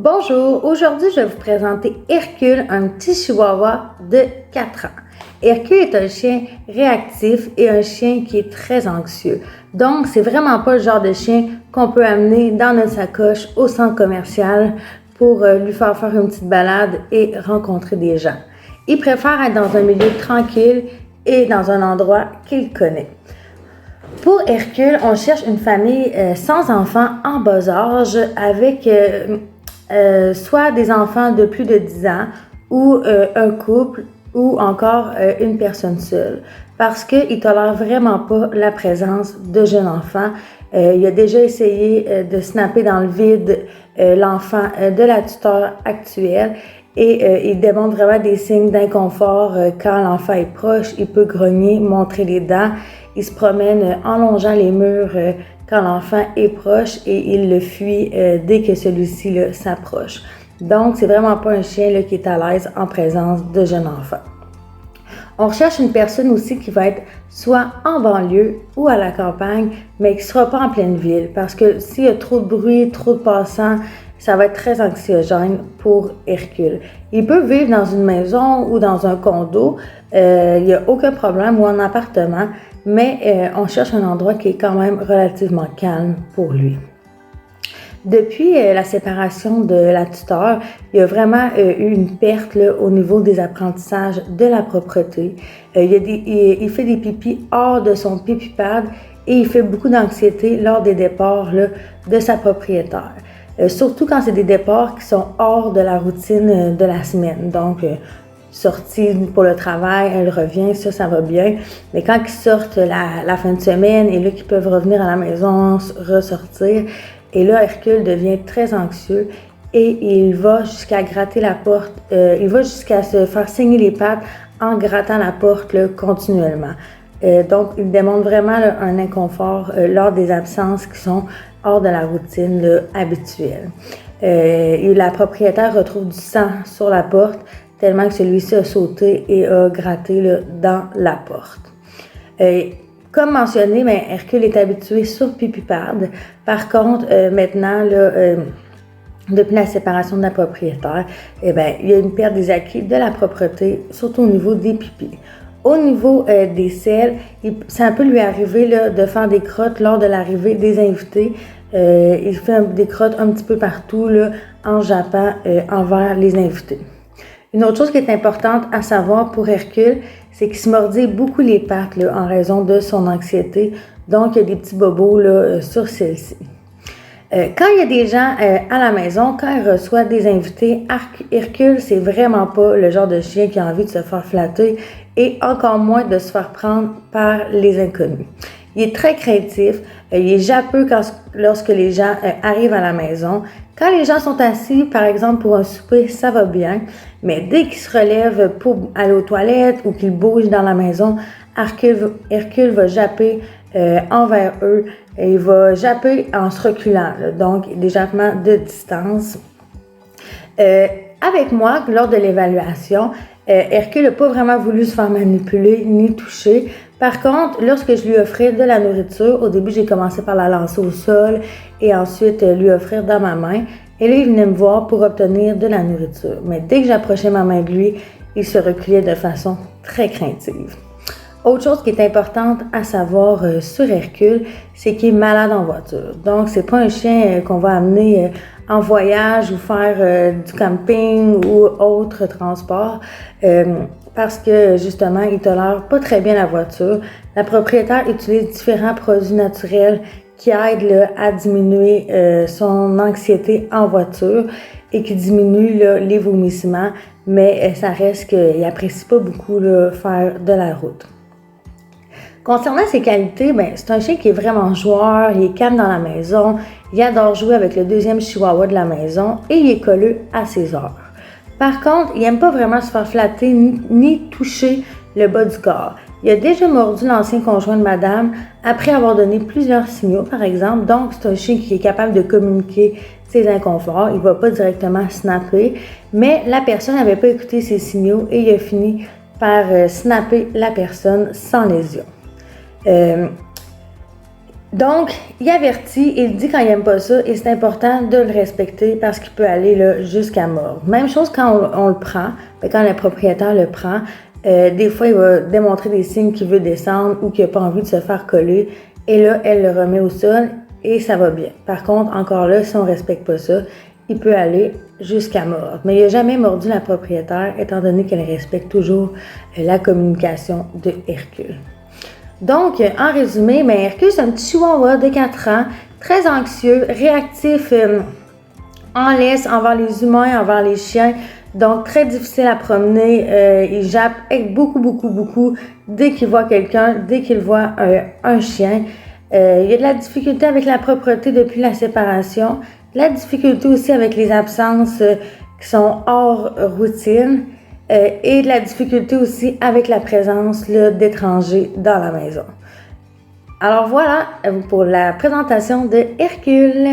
Bonjour, aujourd'hui je vais vous présenter Hercule, un petit chihuahua de 4 ans. Hercule est un chien réactif et un chien qui est très anxieux. Donc, c'est vraiment pas le genre de chien qu'on peut amener dans notre sacoche au centre commercial pour lui faire une petite balade et rencontrer des gens. Il préfère être dans un milieu tranquille et dans un endroit qu'il connaît. Pour Hercule, on cherche une famille sans enfants en bas âge avec soit des enfants de plus de 10 ans ou un couple ou encore une personne seule parce qu'il ne tolère vraiment pas la présence de jeunes enfants. Il a déjà essayé de snapper dans le vide l'enfant de la tuteur actuelle et il démontre vraiment des signes d'inconfort quand l'enfant est proche. Il peut grogner, montrer les dents. Il se promène en longeant les murs quand l'enfant est proche et il le fuit dès que celui-ci s'approche. Donc, c'est vraiment pas un chien qui est à l'aise en présence de jeunes enfants. On recherche une personne aussi qui va être soit en banlieue ou à la campagne, mais qui ne sera pas en pleine ville parce que s'il y a trop de bruit, trop de passants, ça va être très anxiogène pour Hercule. Il peut vivre dans une maison ou dans un condo, il n'y a aucun problème, ou en appartement, mais on cherche un endroit qui est quand même relativement calme pour lui. Depuis la séparation de la tuteur, il y a vraiment eu une perte au niveau des apprentissages de la propreté. Il fait des pipis hors de son pipi-pad et il fait beaucoup d'anxiété lors des départs de sa propriétaire. Surtout quand c'est des départs qui sont hors de la routine de la semaine. Donc, sortie pour le travail, elle revient, ça va bien. Mais quand ils sortent la fin de semaine et là qu'ils peuvent revenir à la maison, ressortir, et là, Hercule devient très anxieux et il va jusqu'à gratter la porte, il va jusqu'à se faire saigner les pattes en grattant la porte continuellement. Donc, il démontre vraiment un inconfort lors des absences qui sont hors de la routine habituelle. Et la propriétaire retrouve du sang sur la porte tellement que celui-ci a sauté et a gratté dans la porte. Comme mentionné, Hercule est habitué sur pipi-pad. Par contre, maintenant, depuis la séparation de la propriétaire, il y a une perte des acquis de la propreté, surtout au niveau des pipis. Au niveau des selles, ça peut lui arriver de faire des crottes lors de l'arrivée des invités. Il fait des crottes un petit peu partout en jappant envers les invités. Une autre chose qui est importante à savoir pour Hercule, c'est qu'il se mordit beaucoup les pattes en raison de son anxiété. Donc, il y a des petits bobos sur celle-ci. Quand il y a des gens à la maison, quand il reçoit des invités, Hercule, c'est vraiment pas le genre de chien qui a envie de se faire flatter et encore moins de se faire prendre par les inconnus. Il est très craintif, il est jappeux lorsque les gens arrivent à la maison. Quand les gens sont assis, par exemple, pour un souper, ça va bien. Mais dès qu'ils se relèvent pour aller aux toilettes ou qu'ils bougent dans la maison, Hercule va japper envers eux. Et il va japper en se reculant, donc des jappements de distance. Avec moi, lors de l'évaluation, Hercule n'a pas vraiment voulu se faire manipuler ni toucher. Par contre, lorsque je lui offrais de la nourriture, au début, j'ai commencé par la lancer au sol et ensuite lui offrir dans ma main. Et là, il venait me voir pour obtenir de la nourriture. Mais dès que j'approchais ma main de lui, il se reculait de façon très craintive. Autre chose qui est importante à savoir sur Hercule, c'est qu'il est malade en voiture. Donc, c'est pas un chien qu'on va amener en voyage ou faire du camping ou autre transport parce que, justement, il tolère pas très bien la voiture. La propriétaire utilise différents produits naturels qui aident à diminuer son anxiété en voiture et qui diminuent les vomissements, mais ça reste qu'il n'apprécie pas beaucoup faire de la route. Concernant ses qualités, c'est un chien qui est vraiment joueur, il est calme dans la maison, il adore jouer avec le deuxième chihuahua de la maison et il est colleux à ses heures. Par contre, il n'aime pas vraiment se faire flatter ni toucher le bas du corps. Il a déjà mordu l'ancien conjoint de madame après avoir donné plusieurs signaux, par exemple. Donc, c'est un chien qui est capable de communiquer ses inconforts. Il ne va pas directement snapper, mais la personne n'avait pas écouté ses signaux et il a fini par snapper la personne sans lésion. Donc, il avertit, il dit quand il n'aime pas ça et c'est important de le respecter parce qu'il peut aller là, jusqu'à mort. Même chose quand on le prend, quand le propriétaire le prend, des fois il va démontrer des signes qu'il veut descendre ou qu'il n'a pas envie de se faire coller et là, elle le remet au sol et ça va bien. Par contre, encore là, si on ne respecte pas ça, il peut aller jusqu'à mort. Mais il n'a jamais mordu la propriétaire étant donné qu'elle respecte toujours la communication de Hercule. Donc, en résumé, Hercule, c'est un petit chihuahua de 4 ans, très anxieux, réactif en laisse envers les humains, envers les chiens. Donc, très difficile à promener. Il jappe beaucoup dès qu'il voit quelqu'un, dès qu'il voit un chien. Il y a de la difficulté avec la propreté depuis la séparation, de la difficulté aussi avec les absences qui sont hors routine. Et de la difficulté aussi avec la présence d'étrangers dans la maison. Alors voilà pour la présentation de Hercule.